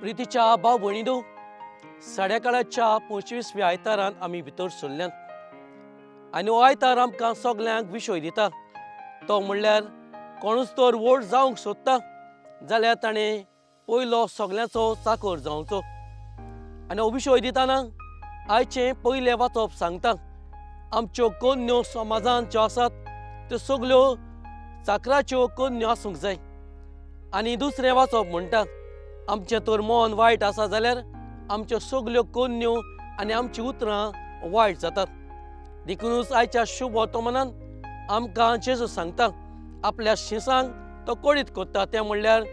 प्रितीच्या भाव भयणीनो, साडेकाळाच्या 25व्या आयतारान आमी भितर सरल्यात आनी हो आयतार आमकां सगल्यांक विशय दिता। तो म्हणल्यार कोणूच तर व्हड जावंक सोदता जाल्यार ताणें पयलो सगल्यांचो चाकर जावचो। आनी हो विशय दितना आयचें पयलें वाचप सांगता, आमच्यो कन्यो समाजांत ज्यो आसात त्यो सगल्यो चाकराच्यो कन्यो आसूंक जाय। आनी दुसरें वाचप म्हणटा, आमचें तर मन वायट आसा जाल्यार आमच्यो सगल्यो कन्यो आनी आमचीं उतरां वायट जातात। देखूनच आयच्या शुभ वर्तमानान आमकां जेजू सांगता आपल्या शिंसांक तो कोडीत कोत्ता, तें म्हणल्यार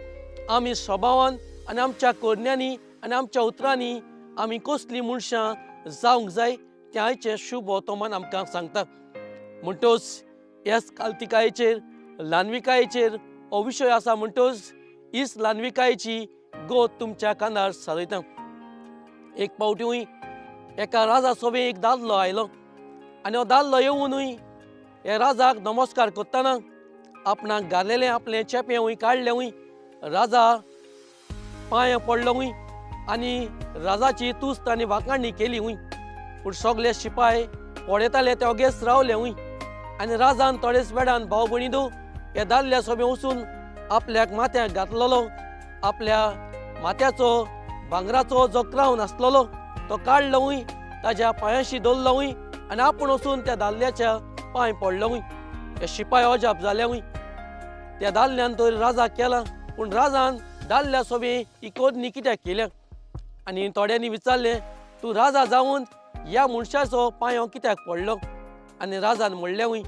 आमी स्वभावान आनी आमच्या करण्यांनी आनी आमच्या उतरांनी आमी कसलीं मनशां जावंक जाय तें आयचें शुभ वर्तमान आमकां सांगता। म्हणटच ह्याच काल्तिकायेचेर ल्हानविकायेचेर हो विशय आसा म्हणटच हीच ल्हानविकायेची गोत तुमच्या कानार सादयता। एक फावटीं एका राजा सोबेक एक दादलो आयलो आनी हो दादलो येवनूय हे राजाक नमस्कार करतना आपणाक घालेलें आपलें चेपें काडलें, राजा पांयां पडलो आनी राजाची तुस्त आनी वाखाणणी केली। पूण सगळे शिपाय पळयताले ते ओगेच रावले आनी राजान थोडेच वेळान भाव भयणीनो ह्या दादल्या सोबें वचून आपल्याक माथ्याक घातलेलो आपल्या माथ्याचो भांगराचो जो क्रावन आसलेलो तो काडलो, ताच्या पांयाशी दवरलो आनी आपूण वचून त्या दादल्याच्या पांय पडलो। हे शिपाय अजाप जाले, त्या दादल्यान तर राजा केला पूण राजान दादल्या सोबें ही कोडणी कित्याक केल्या। आनी थोड्यांनी विचारलें, तूं राजा जावन ह्या मनशाचो पांयो कित्याक पडलो? आनी राजान म्हणलें,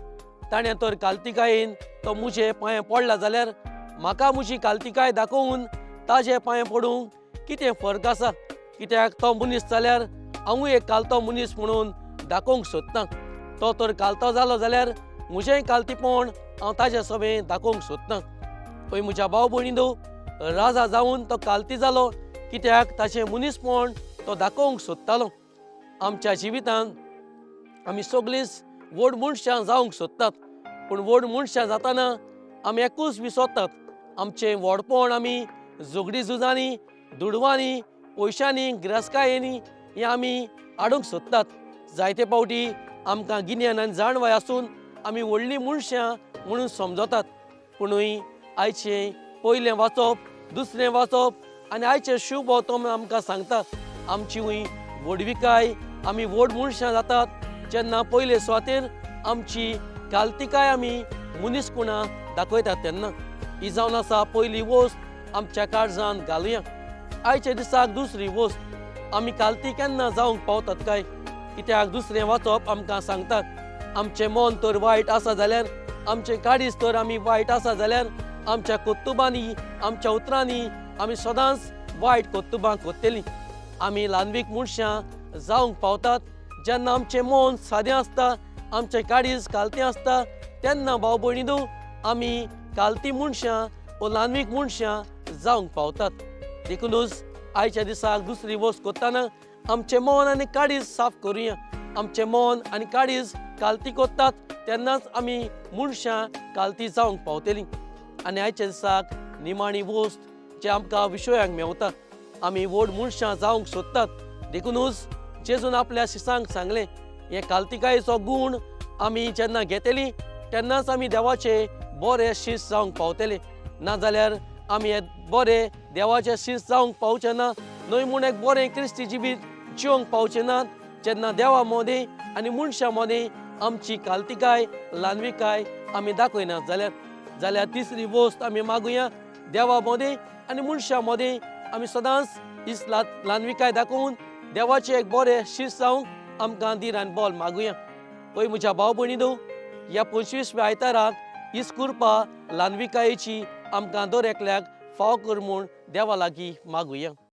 ताणें तर काल्तिकायेन तो म्हजे पांये पडला जाल्यार म्हाका म्हजी काल्तिकाय दाखोवन ताजे पांये पडूंक कितें फरक आसा? कित्याक तो मनीस जाल्यार हांवूय एक कालतो मनीस म्हणून दाखोवंक सोदतां। तो तर कालतो जालो जाल्यार म्हजेंय कालतीपण हांव ताजे सोबें दाखोवंक सोदतां। पळय म्हज्या भाव भयणीनो, राजा जावन तो कालती जालो कित्याक ताचें मनीसपण तो दाखोवंक सोदतालो। आमच्या जिवितांत आमी सगळींच व्हड मनशां जावंक सोदतात, पूण व्हड मनशां जातना आमी एकूच विसरतात, आमचें व्हडपण आमी झगडी झुजांनी दुडवांनी पयशांनी गिरायस्कायेनी हें आमी हाडूंक सोदतात। जायते फावटी आमकां गिन्यान आनी जाणवाय आसून आमी व्हडलीं मनशां म्हणून समजतात, पुणूय आयचें पयलें वाचप दुसरें वाचप आनी आयचें शुभ वर्तमान आमकां सांगता आमची व्हडविकाय आमी व्हड मनशां जातात जेन्ना पयले सुवातेर आमची काल्तिकाय आमी मनीसपणां दाखयतात तेन्ना। ही जावन आसा पयली वस्त आमच्या काळजांत घालुया। आयच्या दिसाक दुसरी वस्त, आमी काल्ती केन्ना जावंक पावतात काय? कित्याक दुसरें वाचप आमकां सांगता, आमचें मन तर वायट आसा जाल्यार आमचें काळीज तर आमी वायट आसा जाल्यार आमच्या कोत्तुबांनी आमच्या उतरांनी आमी सदांच वायट कोत्तुबां कोत्तेलीं। आमी ल्हानवीक मनशां जावंक पावतात जेन्ना आमचें मन सादें आसता, आमचें काळीज कालतें आसता, तेन्ना भाव भयणीनो आमी कालती मनशां वा ल्हानवीक मनशां जावंक पावतात। देखूनच आयच्या दिसाक दुसरी वस्त करतना आमचें मन आनी काळीज साफ करुया। आमचें मन आनी काळीज कालती कोत्तात तेन्नाच आमी मनशां कालती जावंक पावतलीं। आनी आयच्या दिसाक निमाणी वस्त जे आमकां विशयांक मेवता, आमी व्हड मनशां जावंक सोदतात, देखूनच जेजून आपल्या शिसांक सांगलें, हे काल्तिकायेचो गूण आमी जेन्ना घेतलीं तेन्नाच आमी देवाचे बरे शिस जावंक पावतले। नाजाल्यार आमी हे बरे देवाचे शिस जावंक पावचे ना, न्हय म्हूण एक बरें क्रिस्ती जिवीत जिवंक पावचे नात जेन्ना देवा मदें आनी मनशां मदें आमची काल्तिकाय ल्हानविकाय आमी दाखयनात जाल्यार तिसरी वस्त आमी मागुया, देवा मदें आनी मनशां मदें आमी सदांच ही ल्हानविकाय दाखोवन देवाचें एक बरें शिस जावंक आमकां धीर आनी बोल मागुया। पळय म्हज्या भाव भयणीनो, ह्या 25व्या आयताराक हीच कृपा ल्हानविकायेची आमकां दर एकल्याक फाव कर म्हूण देवा लागीं मागुया।